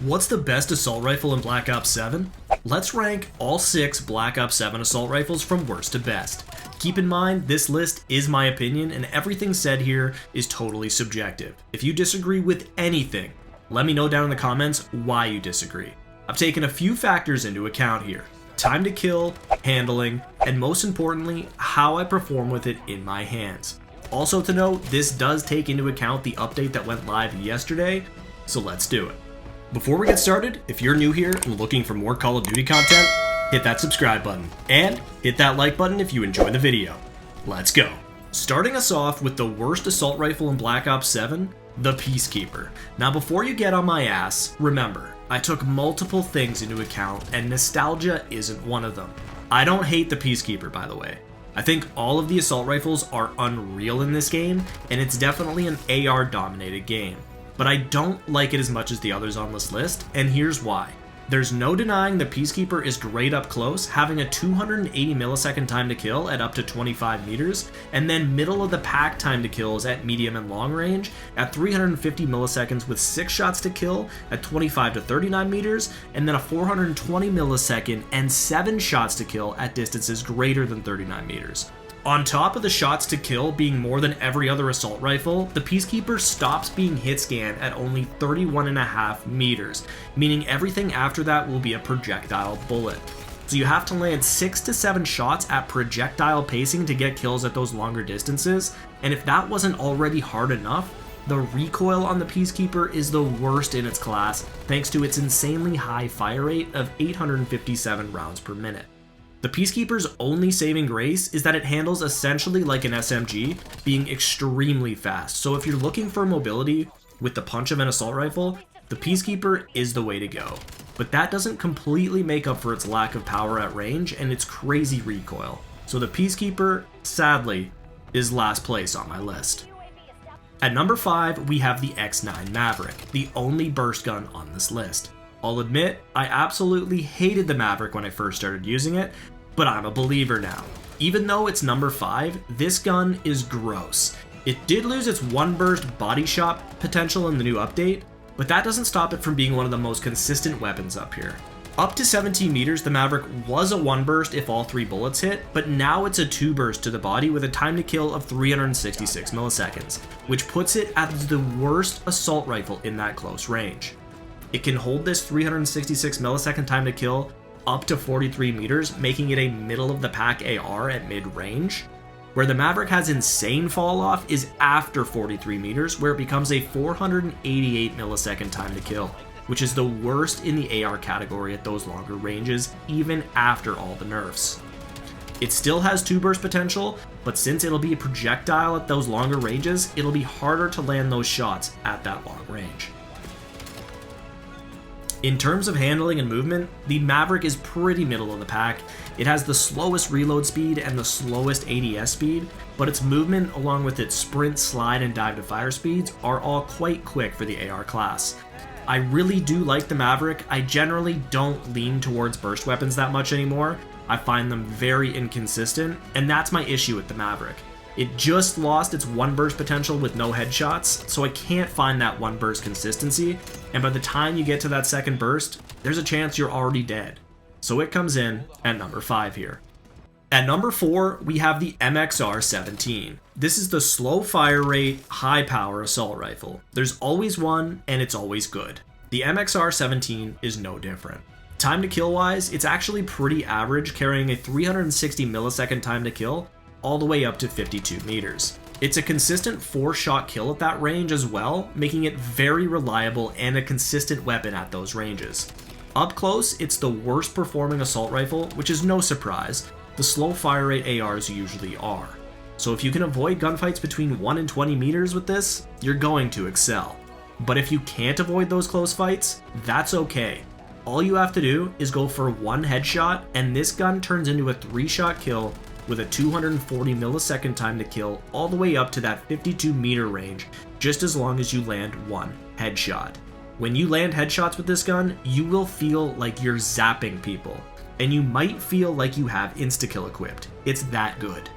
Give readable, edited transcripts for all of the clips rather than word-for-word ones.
What's the best assault rifle in Black Ops 7? Let's rank all 6 Black Ops 7 assault rifles from worst to best. Keep in mind, this list is my opinion and everything said here is totally subjective. If you disagree with anything, let me know down in the comments why you disagree. I've taken a few factors into account here. Time to kill, handling, and most importantly, how I perform with it in my hands. Also to note, this does take into account the update that went live yesterday, so let's do it. Before we get started, if you're new here and looking for more Call of Duty content, hit that subscribe button, and hit that like button if you enjoy the video. Let's go. Starting us off with the worst assault rifle in Black Ops 7, the Peacekeeper. Now before you get on my ass, remember, I took multiple things into account and nostalgia isn't one of them. I don't hate the Peacekeeper, by the way. I think all of the assault rifles are unreal in this game, and it's definitely an AR dominated game. But I don't like it as much as the others on this list, and here's why. There's no denying the Peacekeeper is great up close, having a 280 millisecond time to kill at up to 25 meters, and then middle of the pack time to kills at medium and long range at 350 milliseconds with 6 shots to kill at 25 to 39 meters, and then a 420 millisecond and 7 shots to kill at distances greater than 39 meters. On top of the shots to kill being more than every other assault rifle, the Peacekeeper stops being hit scan at only 31.5 meters, meaning everything after that will be a projectile bullet. So you have to land 6 to 7 shots at projectile pacing to get kills at those longer distances, and if that wasn't already hard enough, the recoil on the Peacekeeper is the worst in its class thanks to its insanely high fire rate of 857 rounds per minute. The Peacekeeper's only saving grace is that it handles essentially like an SMG, being extremely fast, so if you're looking for mobility with the punch of an assault rifle, the Peacekeeper is the way to go. But that doesn't completely make up for its lack of power at range and its crazy recoil, so the Peacekeeper, sadly, is last place on my list. At number 5, we have the X9 Maverick, the only burst gun on this list. I'll admit, I absolutely hated the Maverick when I first started using it, but I'm a believer now. Even though it's number 5, this gun is gross. It did lose its one burst body shot potential in the new update, but that doesn't stop it from being one of the most consistent weapons up here. Up to 17 meters, the Maverick was a one burst if all 3 bullets hit, but now it's a 2 burst to the body with a time to kill of 366 milliseconds, which puts it as the worst assault rifle in that close range. It can hold this 366 millisecond time to kill up to 43 meters, making it a middle of the pack AR at mid range. Where the Maverick has insane fall off is after 43 meters, where it becomes a 488 millisecond time to kill, which is the worst in the AR category at those longer ranges, even after all the nerfs. It still has 2 burst potential, but since it'll be a projectile at those longer ranges, it'll be harder to land those shots at that long range. In terms of handling and movement, the Maverick is pretty middle of the pack. It has the slowest reload speed and the slowest ADS speed, but its movement along with its sprint, slide, and dive to fire speeds are all quite quick for the AR class. I really do like the Maverick. I generally don't lean towards burst weapons that much anymore. I find them very inconsistent, and that's my issue with the Maverick. It just lost its one burst potential with no headshots, so I can't find that one burst consistency, and by the time you get to that second burst, there's a chance you're already dead. So it comes in at number 5 here. At number 4, we have the MXR-17. This is the slow fire rate, high power assault rifle. There's always one, and it's always good. The MXR-17 is no different. Time to kill wise, it's actually pretty average, carrying a 360 millisecond time to kill, all the way up to 52 meters. It's a consistent 4-shot kill at that range as well, making it very reliable and a consistent weapon at those ranges. Up close, it's the worst performing assault rifle, which is no surprise. The slow fire rate ARs usually are. So if you can avoid gunfights between 1 and 20 meters with this, you're going to excel. But if you can't avoid those close fights, that's okay. All you have to do is go for 1 headshot, and this gun turns into a 3-shot kill with a 240 millisecond time to kill all the way up to that 52 meter range, just as long as you land 1 headshot. When you land headshots with this gun, you will feel like you're zapping people, and you might feel like you have insta-kill equipped. It's that good.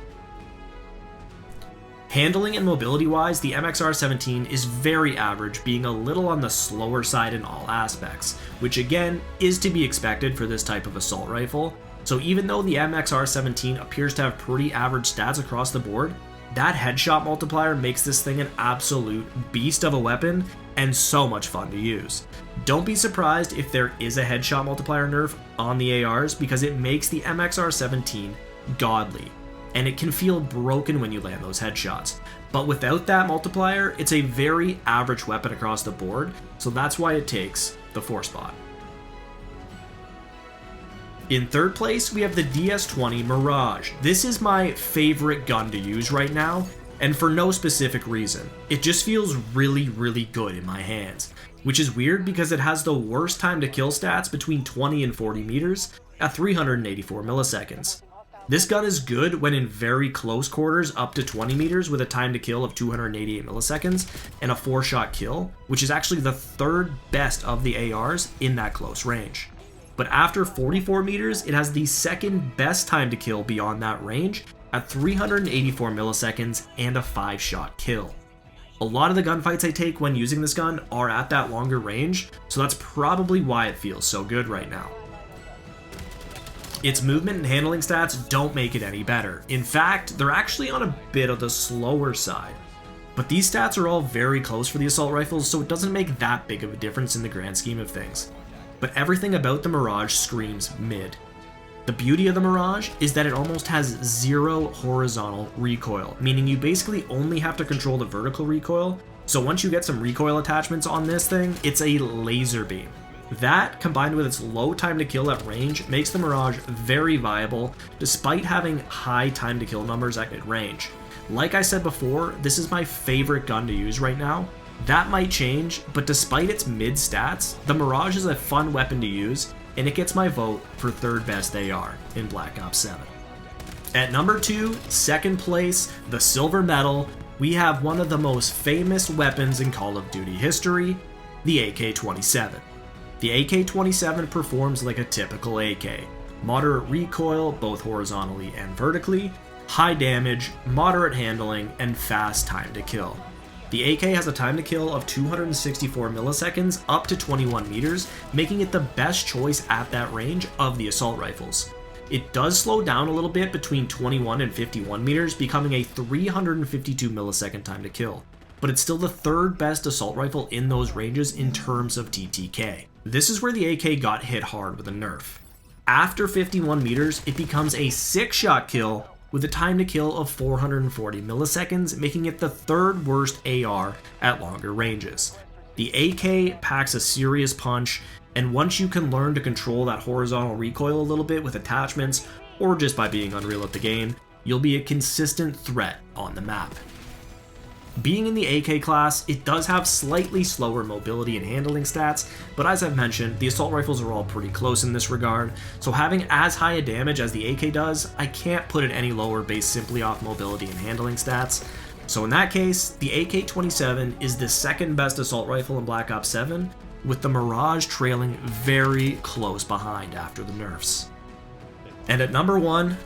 Handling and mobility wise, the MXR-17 is very average, being a little on the slower side in all aspects, which again is to be expected for this type of assault rifle. So even though the MXR-17 appears to have pretty average stats across the board, that headshot multiplier makes this thing an absolute beast of a weapon and so much fun to use. Don't be surprised if there is a headshot multiplier nerf on the ARs, because it makes the MXR-17 godly, and it can feel broken when you land those headshots. But without that multiplier, it's a very average weapon across the board, so that's why it takes the 4th spot. In 3rd place, we have the DS20 Mirage. This is my favorite gun to use right now, and for no specific reason. It just feels really, really good in my hands, which is weird because it has the worst time to kill stats between 20 and 40 meters at 384 milliseconds. This gun is good when in very close quarters up to 20 meters with a time to kill of 288 milliseconds and a 4-shot kill, which is actually the 3rd best of the ARs in that close range. But after 44 meters, it has the 2nd best time to kill beyond that range at 384 milliseconds and a 5-shot kill. A lot of the gunfights I take when using this gun are at that longer range, so that's probably why it feels so good right now. Its movement and handling stats don't make it any better. In fact, they're actually on a bit of the slower side. But these stats are all very close for the assault rifles, so it doesn't make that big of a difference in the grand scheme of things. But everything about the Mirage screams mid. The beauty of the Mirage is that it almost has 0 horizontal recoil, meaning you basically only have to control the vertical recoil, so once you get some recoil attachments on this thing, it's a laser beam. That, combined with its low time to kill at range, makes the Mirage very viable, despite having high time to kill numbers at mid-range. Like I said before, this is my favorite gun to use right now. That might change, but despite its mid stats, the Mirage is a fun weapon to use, and it gets my vote for 3rd best AR in Black Ops 7. At number 2, 2nd place, the silver medal, we have one of the most famous weapons in Call of Duty history, the AK-27. The AK-27 performs like a typical AK. Moderate recoil, both horizontally and vertically, high damage, moderate handling, and fast time to kill. The AK has a time to kill of 264 milliseconds up to 21 meters, making it the best choice at that range of the assault rifles. It does slow down a little bit between 21 and 51 meters, becoming a 352 millisecond time to kill, but it's still the 3rd best assault rifle in those ranges in terms of TTK. This is where the AK got hit hard with a nerf. After 51 meters, it becomes a 6-shot kill with a time to kill of 440 milliseconds, making it the 3rd worst AR at longer ranges. The AK packs a serious punch, and once you can learn to control that horizontal recoil a little bit with attachments, or just by being unreal at the game, you'll be a consistent threat on the map. Being in the AK class, it does have slightly slower mobility and handling stats, but as I've mentioned, the assault rifles are all pretty close in this regard, so having as high a damage as the AK does, I can't put it any lower based simply off mobility and handling stats. So in that case, the AK-27 is the 2nd best assault rifle in Black Ops 7, with the Mirage trailing very close behind after the nerfs. And at number 1,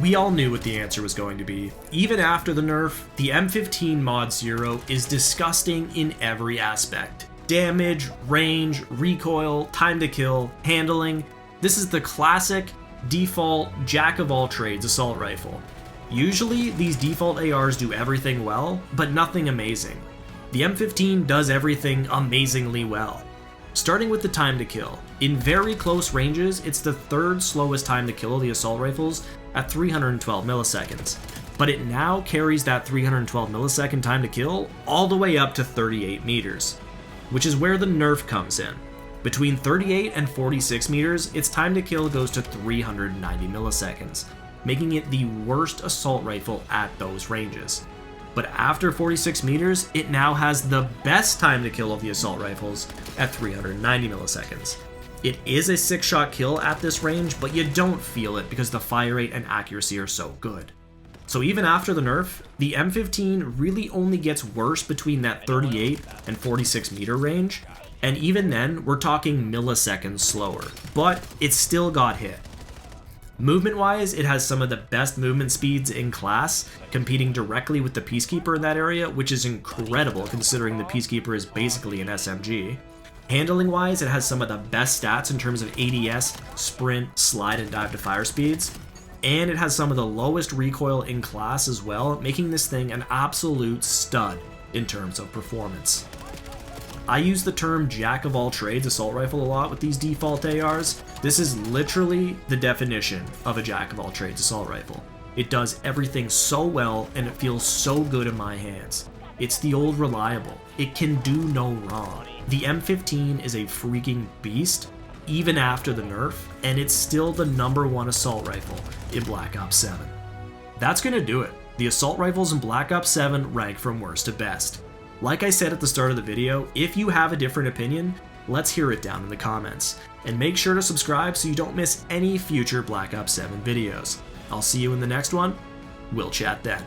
we all knew what the answer was going to be. Even after the nerf, the M15 Mod 0 is disgusting in every aspect. Damage, range, recoil, time to kill, handling. This is the classic, default, jack-of-all-trades assault rifle. Usually, these default ARs do everything well, but nothing amazing. The M15 does everything amazingly well. Starting with the time to kill. In very close ranges, it's the 3rd slowest time to kill of the assault rifles at 312 milliseconds. But it now carries that 312 millisecond time to kill all the way up to 38 meters, which is where the nerf comes in. Between 38 and 46 meters, its time to kill goes to 390 milliseconds, making it the worst assault rifle at those ranges. But after 46 meters, it now has the best time to kill of the assault rifles at 390 milliseconds. It is a 6-shot kill at this range, but you don't feel it because the fire rate and accuracy are so good. So even after the nerf, the M15 really only gets worse between that 38 and 46 meter range, and even then, we're talking milliseconds slower, but it still got hit. Movement-wise, it has some of the best movement speeds in class, competing directly with the Peacekeeper in that area, which is incredible considering the Peacekeeper is basically an SMG. Handling-wise, it has some of the best stats in terms of ADS, sprint, slide, and dive to fire speeds. And it has some of the lowest recoil in class as well, making this thing an absolute stud in terms of performance. I use the term jack of all trades assault rifle a lot with these default ARs. This is literally the definition of a jack of all trades assault rifle. It does everything so well and it feels so good in my hands. It's the old reliable. It can do no wrong. The M15 is a freaking beast, even after the nerf, and it's still the #1 assault rifle in Black Ops 7. That's gonna do it. The assault rifles in Black Ops 7 rank from worst to best. Like I said at the start of the video, if you have a different opinion, let's hear it down in the comments. And make sure to subscribe so you don't miss any future Black Ops 7 videos. I'll see you in the next one. We'll chat then.